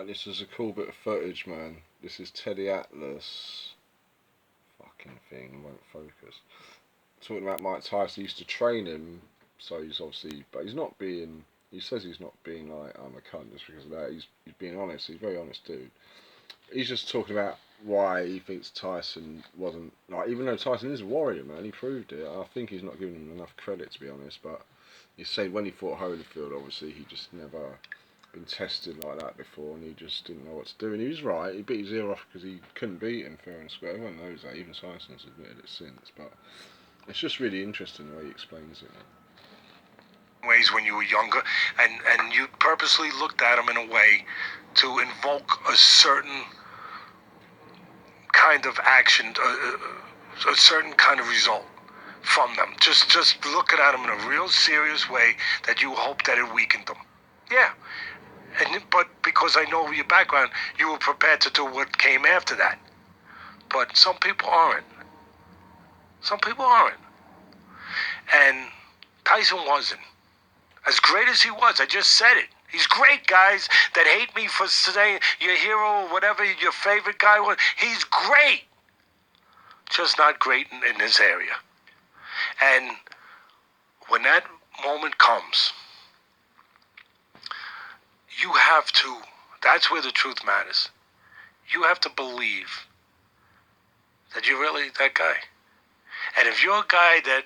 This is a cool bit of footage, man. This is Teddy Atlas. Fucking thing won't focus. Talking about Mike Tyson, he used to train him, so he's obviously, but he's not being. He says he's not being like I'm a cunt just because of that. He's being honest. He's a very honest dude. He's just talking about why he thinks Tyson wasn't like, even though Tyson is a warrior, man. He proved it. I think he's not giving him enough credit, to be honest. But he said when he fought Holyfield, obviously he just never been tested like that before, and he just didn't know what to do. And he was right. He beat his ear off because he couldn't beat him fair and square. Everyone knows that. Even Tyson's admitted it since. But it's just really interesting the way he explains it. Ways when you were younger, and you purposely looked at them in a way to invoke a certain kind of action, a certain kind of result from them. Just looking at them in a real serious way that you hope that it weakened them. Yeah. But because I know your background, you were prepared to do what came after that. But some people aren't. Some people aren't. And Tyson wasn't. As great as he was, I just said it. He's great, guys that hate me for saying your hero or whatever your favorite guy was. He's great. Just not great in this area. And when that moment comes, you have to, that's where the truth matters. You have to believe that you're really that guy. And if you're a guy that,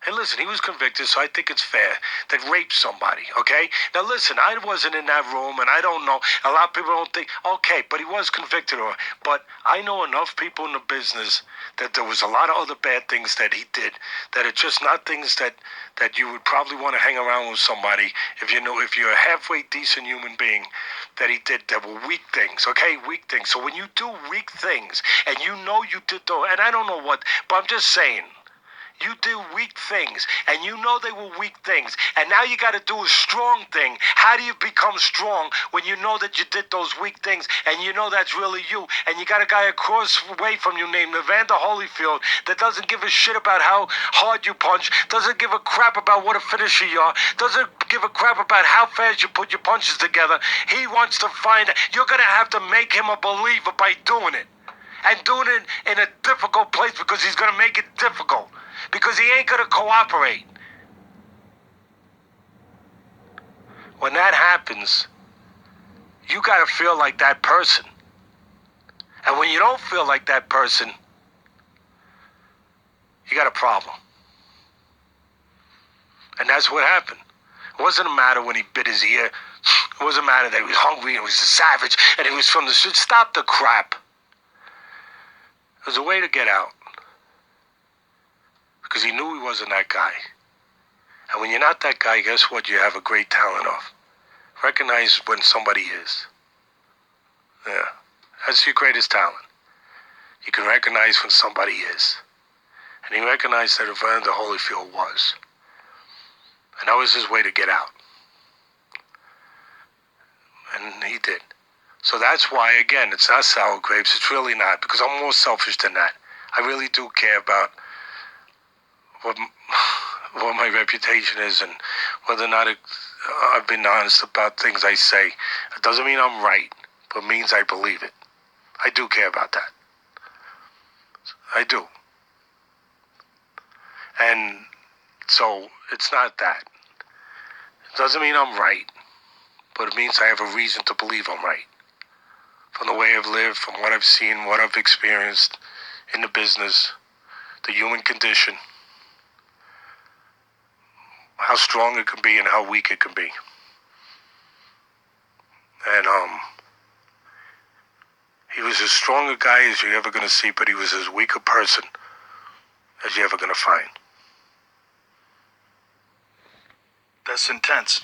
and listen, he was convicted, so I think it's fair, that raped somebody, okay? Now listen, I wasn't in that room, and I don't know. A lot of people don't think, okay, but he was convicted. But I know enough people in the business that there was a lot of other bad things that he did that are just not things that you would probably want to hang around with somebody if you're a halfway decent human being that he did that were weak things, okay? Weak things. So when you do weak things, and you know you did those, and I don't know what, but I'm just saying, you do weak things, and you know they were weak things, and now you got to do a strong thing. How do you become strong when you know that you did those weak things, and you know that's really you, and you got a guy across way from you named Evander Holyfield that doesn't give a shit about how hard you punch, doesn't give a crap about what a finisher you are, doesn't give a crap about how fast you put your punches together. He wants to find out. You're going to have to make him a believer by doing it, and doing it in a difficult place because he's going to make it difficult. Because he ain't going to cooperate. When that happens, you got to feel like that person. And when you don't feel like that person, you got a problem. And that's what happened. It wasn't a matter when he bit his ear. It wasn't a matter that he was hungry and he was a savage and he was from the street. Stop the crap. It was a way to get out. Because he knew he wasn't that guy. And when you're not that guy, guess what you have a great talent of? Recognize when somebody is. Yeah. That's your greatest talent. You can recognize when somebody is. And he recognized that Evander Holyfield was. And that was his way to get out. And he did. So that's why, again, it's not sour grapes. It's really not. Because I'm more selfish than that. I really do care about what my reputation is and whether or not I've been honest about things I say. It doesn't mean I'm right, but it means I believe it. I do care about that. I do. And so it's not that. It doesn't mean I'm right, but it means I have a reason to believe I'm right. From the way I've lived, from what I've seen, what I've experienced in the business, the human condition, how strong it can be and how weak it can be. And he was as strong a guy as you're ever going to see, but he was as weak a person as you're ever going to find. That's intense.